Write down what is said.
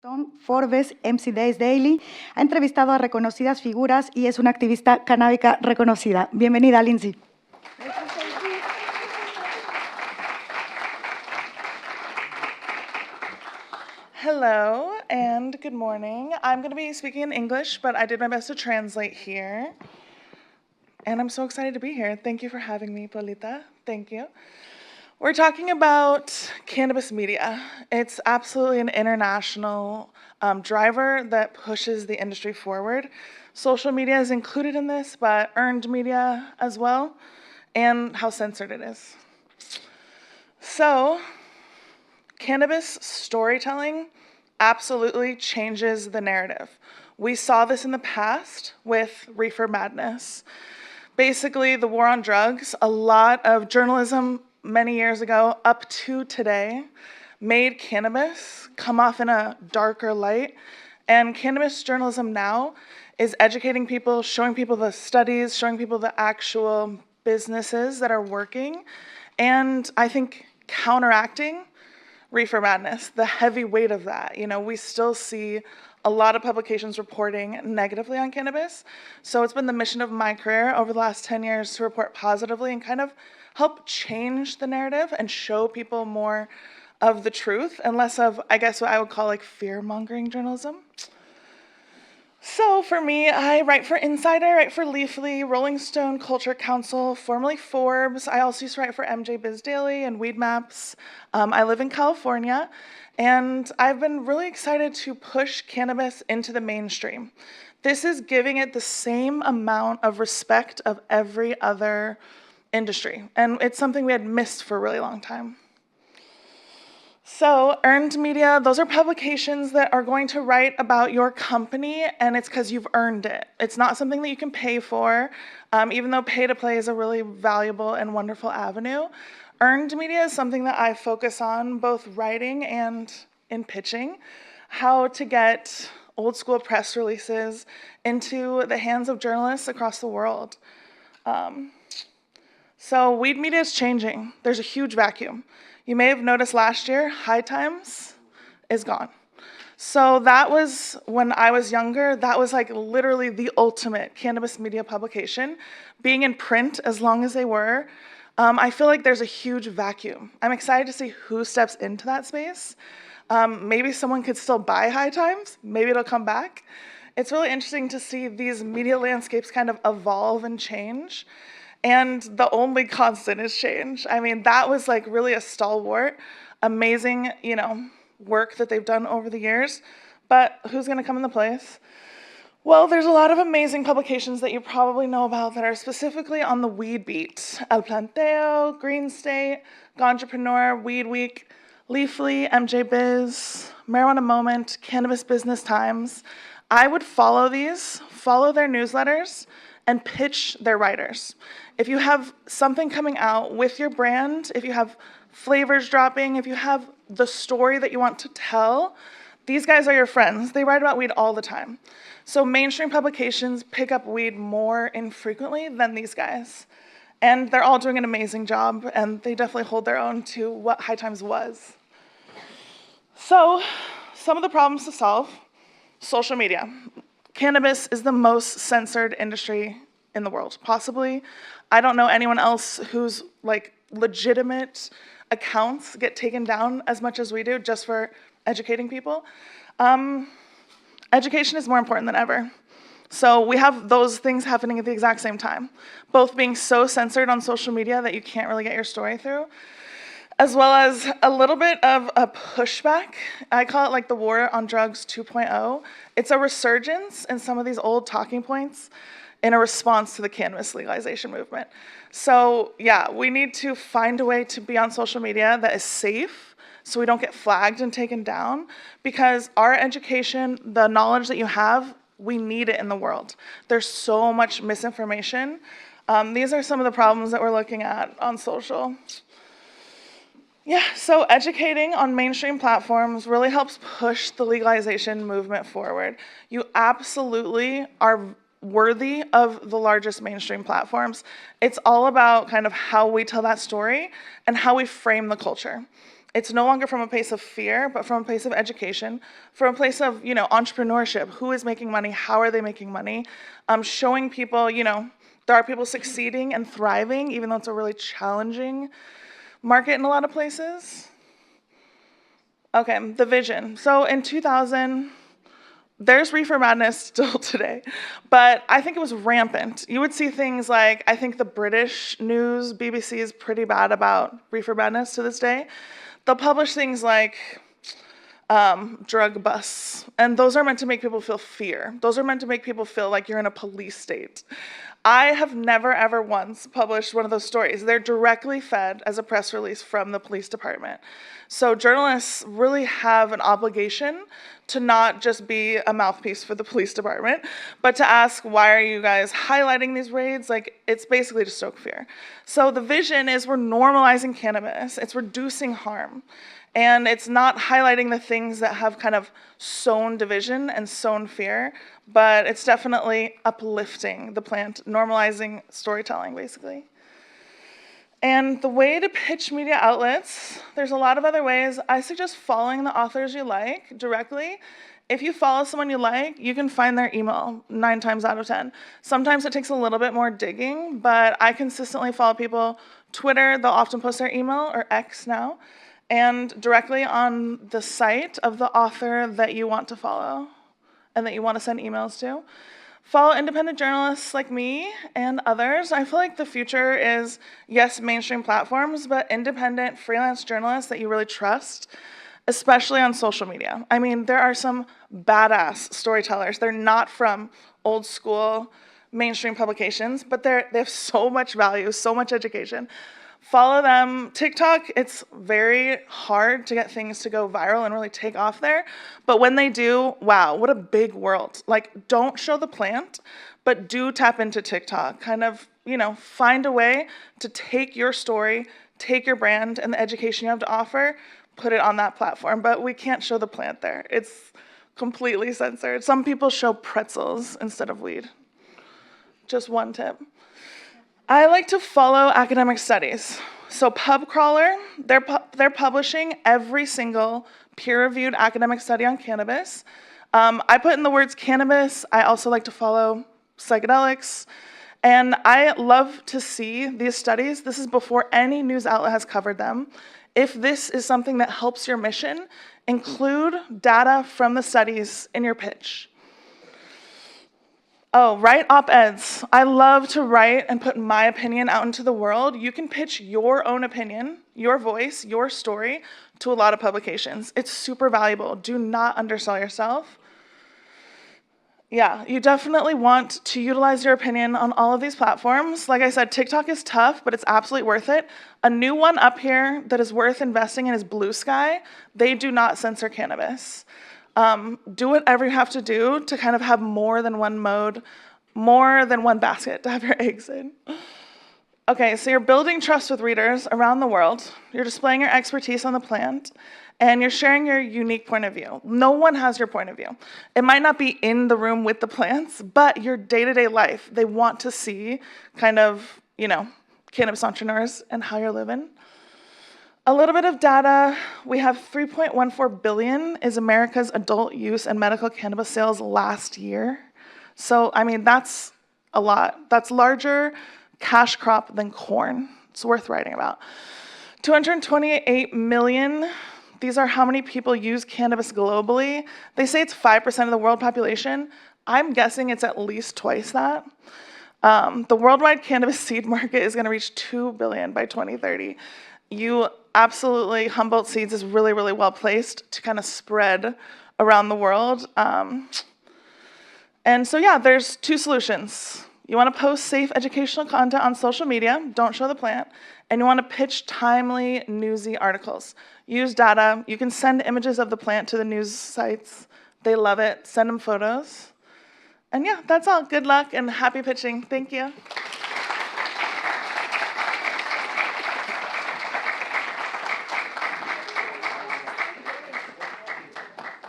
Forbes, CDays Daily, ha entrevistado a reconocidas figuras y es una activista canábica reconocida. Bienvenida, Lindsey. Hello and good morning. I'm going to be speaking in English, but I did my best to translate here. And I'm so excited to be here. Thank you for having me, Polita. Thank you. We're talking about cannabis media. It's absolutely an international driver that pushes the industry forward. Social media is included in this, but earned media as well, and how censored it is. So, cannabis storytelling absolutely changes the narrative. We saw this in the past with reefer madness. Basically, the war on drugs, a lot of journalism many years ago up to today made cannabis come off in a darker light. And cannabis journalism now is educating people, showing people the studies, showing people the actual businesses that are working, and I think counteracting reefer madness, the heavy weight of that. You know, we still see a lot of publications reporting negatively on cannabis. So it's been the mission of my career over the last 10 years to report positively and kind of help change the narrative and show people more of the truth and less of, I guess, what I would call like fear-mongering journalism. So for me, I write for Insider, write for Leafly, Rolling Stone, Culture Council, formerly Forbes. I also used to write for MJ Daily and Weed Maps. I live in California, and I've been really excited to push cannabis into the mainstream. This is giving it the same amount of respect of every other industry, and it's something we had missed for a really long time. So earned media, those are publications that are going to write about your company, and it's because you've earned it. It's not something that you can pay for, even though pay to play is a really valuable and wonderful avenue. Earned media is something that I focus on, both writing and in pitching, how to get old school press releases into the hands of journalists across the world. So weed media is changing. There's a huge vacuum. You may have noticed last year, High Times is gone. So that was, when I was younger, that was like literally the ultimate cannabis media publication. Being in print as long as they were, I feel like there's a huge vacuum. I'm excited to see who steps into that space. Maybe someone could still buy High Times. Maybe it'll come back. It's really interesting to see these media landscapes kind of evolve and change. And the only constant is change. I mean, that was like really a stalwart, amazing, work that they've done over the years. But who's going to come in the place? Well, there's a lot of amazing publications that you probably know about that are specifically on the weed beat. El Planteo, Green State, Ganjapreneur, Weed Week, Leafly, MJ Biz, Marijuana Moment, Cannabis Business Times. I would follow these, follow their newsletters, and pitch their writers. If you have something coming out with your brand, if you have flavors dropping, if you have the story that you want to tell, these guys are your friends. They write about weed all the time. So mainstream publications pick up weed more infrequently than these guys. And they're all doing an amazing job, and they definitely hold their own to what High Times was. So some of the problems to solve: social media. Cannabis is the most censored industry in the world, possibly. I don't know anyone else whose like legitimate accounts get taken down as much as we do just for educating people. Education is more important than ever. So we have those things happening at the exact same time, both being so censored on social media that you can't really get your story through, as well as a little bit of a pushback. I call it like the war on drugs 2.0. It's a resurgence in some of these old talking points in a response to the cannabis legalization movement. So yeah, we need to find a way to be on social media that is safe so we don't get flagged and taken down, because our education, the knowledge that you have, we need it in the world. There's so much misinformation. These are some of the problems that we're looking at on social. Yeah, so educating on mainstream platforms really helps push the legalization movement forward. You absolutely are worthy of the largest mainstream platforms. It's all about kind of how we tell that story and how we frame the culture. It's no longer from a place of fear, but from a place of education, from a place of, entrepreneurship. Who is making money? How are they making money? Showing people, there are people succeeding and thriving, even though it's a really challenging market in a lot of places. Okay, the vision. So in 2000, there's reefer madness still today, but I think it was rampant. You would see things like, I think the British news, BBC, is pretty bad about reefer madness to this day. They'll publish things like drug busts, and those are meant to make people feel fear. Those are meant to make people feel like you're in a police state. I have never, ever once published one of those stories. They're directly fed as a press release from the police department. So journalists really have an obligation to not just be a mouthpiece for the police department, but to ask, why are you guys highlighting these raids? Like, it's basically to stoke fear. So the vision is we're normalizing cannabis. It's reducing harm. And it's not highlighting the things that have kind of sown division and sown fear, but it's definitely uplifting the plant, normalizing storytelling, basically. And the way to pitch media outlets, there's a lot of other ways. I suggest following the authors you like directly. If you follow someone you like, you can find their email 9 times out of 10. Sometimes it takes a little bit more digging, but I consistently follow people. Twitter, they'll often post their email, or X now, and directly on the site of the author that you want to follow and that you want to send emails to. Follow independent journalists like me and others. I feel like the future is, yes, mainstream platforms, but independent freelance journalists that you really trust, especially on social media. I mean, there are some badass storytellers. They're not from old school mainstream publications, but they have so much value, so much education. Follow them. TikTok, it's very hard to get things to go viral and really take off there. But when they do, wow, what a big world. Like, don't show the plant, but do tap into TikTok. Kind of, find a way to take your story, take your brand and the education you have to offer, put it on that platform. But we can't show the plant there. It's completely censored. Some people show pretzels instead of weed. Just one tip. I like to follow academic studies. So PubCrawler, they're publishing every single peer-reviewed academic study on cannabis. I put in the words cannabis. I also like to follow psychedelics. And I love to see these studies. This is before any news outlet has covered them. If this is something that helps your mission, include data from the studies in your pitch. Oh, write op-eds. I love to write and put my opinion out into the world. You can pitch your own opinion, your voice, your story to a lot of publications. It's super valuable. Do not undersell yourself. Yeah, you definitely want to utilize your opinion on all of these platforms. Like I said, TikTok is tough, but it's absolutely worth it. A new one up here that is worth investing in is Blue Sky. They do not censor cannabis. Do whatever you have to do to kind of have more than one mode, more than one basket to have your eggs in. Okay, so you're building trust with readers around the world. You're displaying your expertise on the plant, and you're sharing your unique point of view. No one has your point of view. It might not be in the room with the plants, but your day-to-day life. They want to see kind of, cannabis entrepreneurs and how you're living. A little bit of data, we have 3.14 billion is America's adult use and medical cannabis sales last year. So, that's a lot. That's larger cash crop than corn. It's worth writing about. 228 million, these are how many people use cannabis globally. They say it's 5% of the world population. I'm guessing it's at least twice that. The worldwide cannabis seed market is gonna reach 2 billion by 2030. Absolutely, Humboldt Seeds is really, really well placed to kind of spread around the world. And so, there's 2 solutions. You want to post safe educational content on social media, don't show the plant, and you want to pitch timely, newsy articles. Use data. You can send images of the plant to the news sites. They love it. Send them photos. And that's all. Good luck and happy pitching. Thank you.